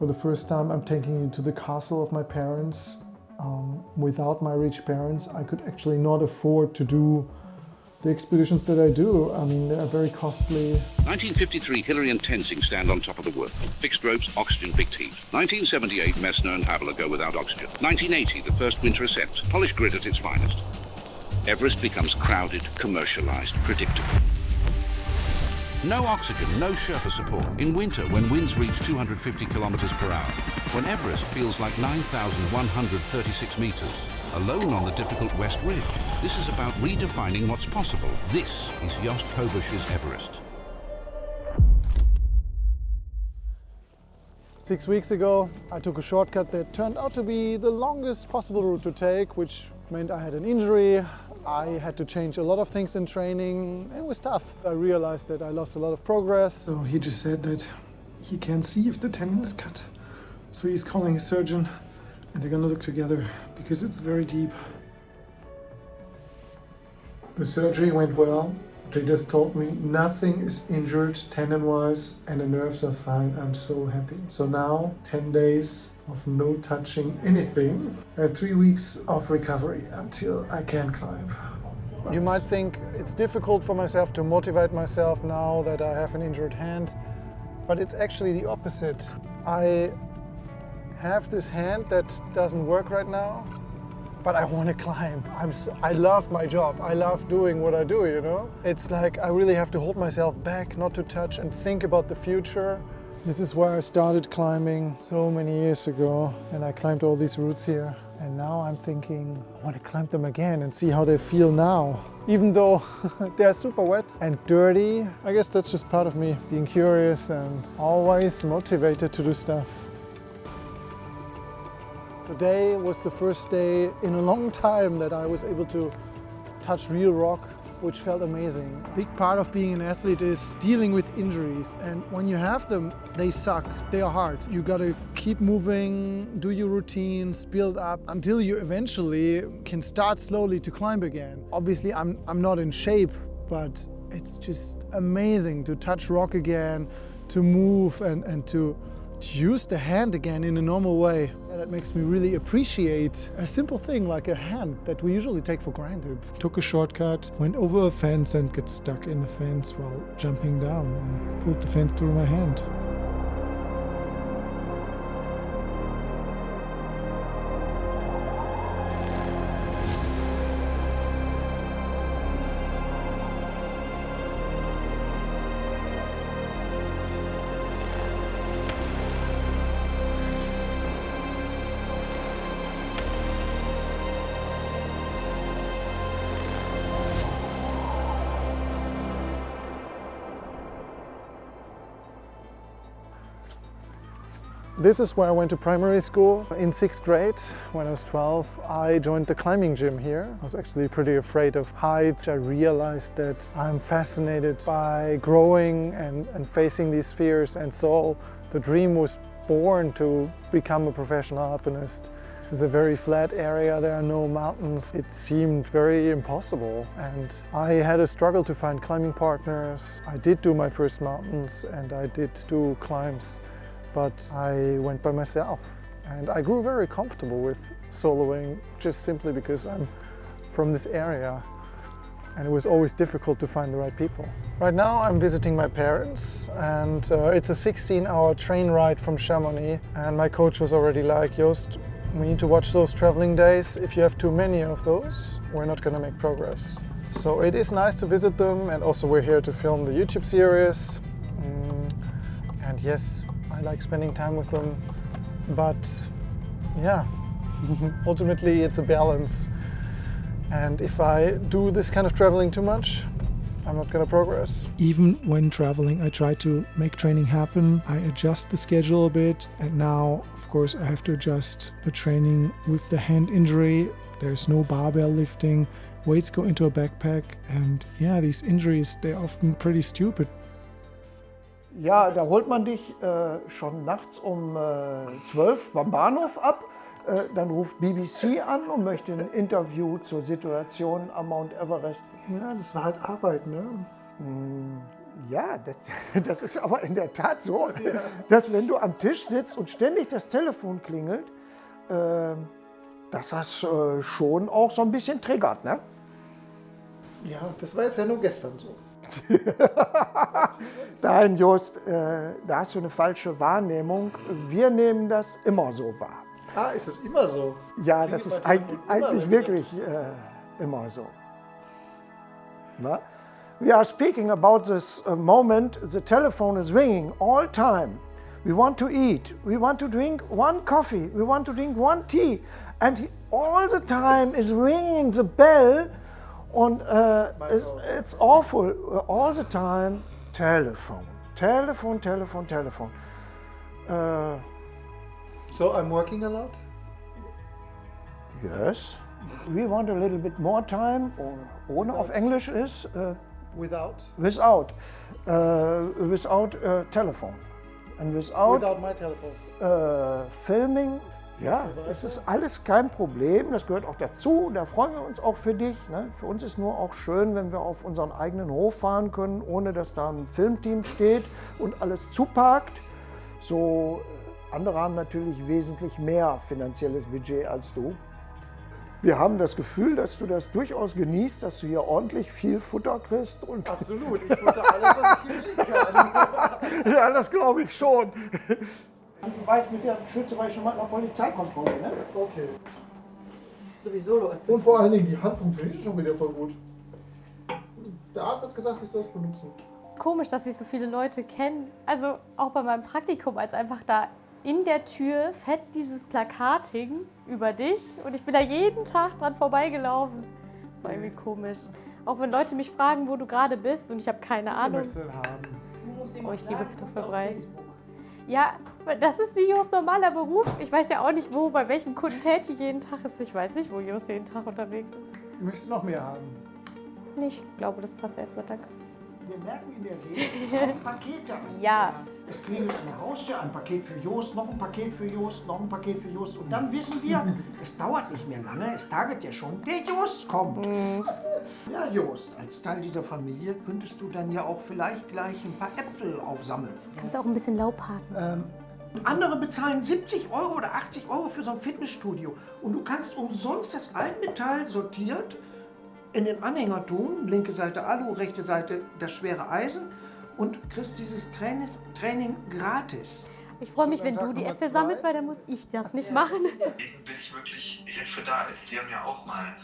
For the first time, I'm taking you to the castle of my parents. Without my rich parents, I could actually not afford to do the expeditions that I do. I mean, they're very costly. 1953, Hillary and Tenzing stand on top of the world. Fixed ropes, oxygen victories. 1978, Messner and Haveler go without oxygen. 1980, the first winter ascent. Polished grit at its finest. Everest becomes crowded, commercialized, predictable. No oxygen, no Sherpa support. In winter, when winds reach 250 kilometers per hour. When Everest feels like 9,136 meters. Alone on the difficult West Ridge. This is about redefining what's possible. This is Jost Kobusch's Everest. 6 weeks ago, I took a shortcut that turned out to be the longest possible route to take, which meant I had an injury. I had to change a lot of things in training. It was tough. I realized that I lost a lot of progress. So he just said that he can't see if the tendon is cut. So he's calling a surgeon and they're gonna look together because it's very deep. The surgery went well. They just told me nothing is injured tendon-wise and the nerves are fine. I'm so happy. So now 10 days of no touching anything and 3 weeks of recovery until I can climb. You might think it's difficult for myself to motivate myself now that I have an injured hand, but it's actually the opposite. I have this hand that doesn't work right now, but I want to climb. I love my job. I love doing what I do, you know? It's like I really have to hold myself back, not to touch and think about the future. This is where I started climbing so many years ago, and I climbed all these routes here. And now I'm thinking, I want to climb them again and see how they feel now. Even though they're super wet and dirty, I guess that's just part of me, being curious and always motivated to do stuff. Today was the first day in a long time that I was able to touch real rock, which felt amazing. A big part of being an athlete is dealing with injuries, and when you have them, they suck, they are hard. You gotta keep moving, do your routines, build up, until you eventually can start slowly to climb again. Obviously, I'm not in shape, but it's just amazing to touch rock again, to move and to use the hand again in a normal way. And that makes me really appreciate a simple thing like a hand that we usually take for granted. Took a shortcut, went over a fence and got stuck in the fence while jumping down and pulled the fence through my hand. This is where I went to primary school. In 6th grade, when I was 12, I joined the climbing gym here. I was actually pretty afraid of heights. I realized that I'm fascinated by growing and facing these fears, and so the dream was born to become a professional alpinist. This is a very flat area, there are no mountains. It seemed very impossible, and I had a struggle to find climbing partners. I did do my first mountains and I did do climbs, but I went by myself, and I grew very comfortable with soloing just simply because I'm from this area, and it was always difficult to find the right people. Right now I'm visiting my parents, and it's a 16-hour train ride from Chamonix, and my coach was already like, Jost, we need to watch those traveling days. If you have too many of those, we're not going to make progress. So it is nice to visit them, and also we're here to film the YouTube series. And yes, I like spending time with them, but yeah, ultimately it's a balance. And if I do this kind of traveling too much, I'm not going to progress. Even when traveling, I try to make training happen. I adjust the schedule a bit, and now, of course, I have to adjust the training with the hand injury. There's no barbell lifting, weights go into a backpack, and yeah, these injuries, they're often pretty stupid. Ja, da holt man dich schon nachts um 12 beim Bahnhof ab. Dann ruft BBC an und möchte ein Interview zur Situation am Mount Everest. Ja, das war halt Arbeit, ne? Ja, das ist aber in der Tat so, dass wenn du am Tisch sitzt und ständig das Telefon klingelt, dass das schon auch so ein bisschen triggert, ne? Ja, das war jetzt ja nur gestern so. Nein, Jost, da hast du eine falsche Wahrnehmung. Wir nehmen das immer so wahr. Ah, ist es immer so? Ja, das ist eigentlich wirklich immer so. Na? We are speaking about this moment. The telephone is ringing all time. We want to eat. We want to drink one coffee. We want to drink one tea. And all the time is ringing the bell. And it's awful. All the time, telephone. Telephone, telephone, telephone. So I'm working a lot? Yes. We want a little bit more time. Ohne auf Englisch ist... Without? Without telephone. And Without my telephone. Filming. Ja, so weiter. es ist alles kein Problem, das gehört auch dazu, da freuen wir uns auch für dich. Ne? Für uns ist nur auch schön, wenn wir auf unseren eigenen Hof fahren können, ohne dass da ein Filmteam steht und alles zuparkt. So, andere haben natürlich wesentlich mehr finanzielles Budget als du. Wir haben das Gefühl, dass du das durchaus genießt, dass du hier ordentlich viel Futter kriegst. Und Absolut, ich futter alles, was ich hier kriegen kann. ja, das glaube ich schon. Du weißt, mit der Schütze war ich schon mal in der Polizeikontrolle, ne? Okay. Sowieso, Leute. Und vor allen Dingen, die Hand funktioniert schon wieder voll gut. Der Arzt hat gesagt, ich soll es benutzen. Komisch, dass sich so viele Leute kennen. Also auch bei meinem Praktikum, als einfach da in der Tür fett dieses Plakat hing über dich und ich bin da jeden Tag dran vorbeigelaufen. Das war irgendwie komisch. Auch wenn Leute mich fragen, wo du gerade bist und ich habe keine Ahnung. Was möchtest du denn haben? Oh, ich liebe Kartoffelbrei. Ja, das ist wie Jost normaler Beruf. Ich weiß ja auch nicht, wo, bei welchem Kunden tätig jeden Tag ist. Ich weiß nicht, wo Jost jeden Tag unterwegs ist. Möchtest du noch mehr haben? Nee, ich glaube, das passt erstmal, danke. Wir merken in der Regel, es kommen Pakete an. Ja. Es klingelt an der Haustür, ein Paket für Jost, noch ein Paket für Jost, noch ein Paket für Jost. Und dann wissen wir, es dauert nicht mehr lange, es taget ja schon, der Jost kommt. Ja, Jost, als Teil dieser Familie könntest du dann ja auch vielleicht gleich ein paar Äpfel aufsammeln. Kannst auch ein bisschen Laub haken. Andere bezahlen 70 € oder 80 € für so ein Fitnessstudio. Und du kannst umsonst das Altmetall sortiert in den Anhänger tun, linke Seite Alu, rechte Seite das schwere Eisen und kriegst dieses Training gratis. Ich freue mich, wenn du die Äpfel sammelst, weil dann muss ich das nicht machen. Bis wirklich Hilfe da ist. Sie haben ja auch mal,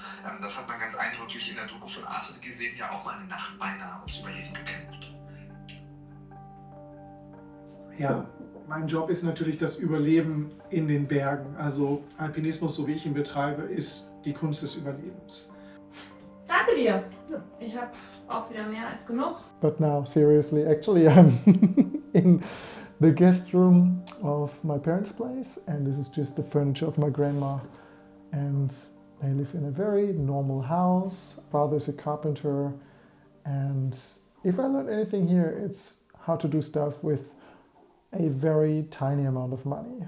das hat man ganz eindrücklich in der Doku von Arte gesehen, ja auch mal eine Nacht beinahe ums Überleben gekämpft. Ja, mein Job ist natürlich das Überleben in den Bergen. Also Alpinismus, so wie ich ihn betreibe, ist die Kunst des Überlebens. Danke dir. Ich habe auch wieder mehr als genug. But now, seriously, actually I'm in the guest room of my parents' place and this is just the furniture of my grandma. And they live in a very normal house. Father's a carpenter and if I learned anything here, it's how to do stuff with a very tiny amount of money.